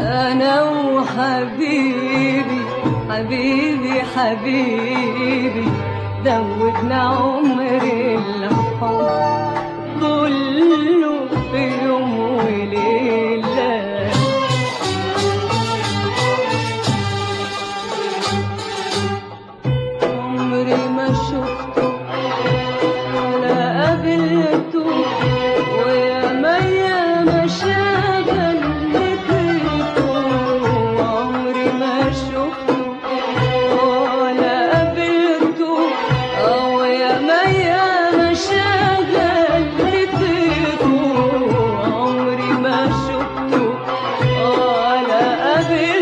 أنا وحبيبي حبيبي حبيبي دوبنا عمر الحب كله في يوم وليلة. عمري ما شفته ولا قابلته وياما ياما شغل لطيفه. عمري ما شفته ولا قابلته وياما ياما شغل لطيفه. عمري ما شفته ولا قابلته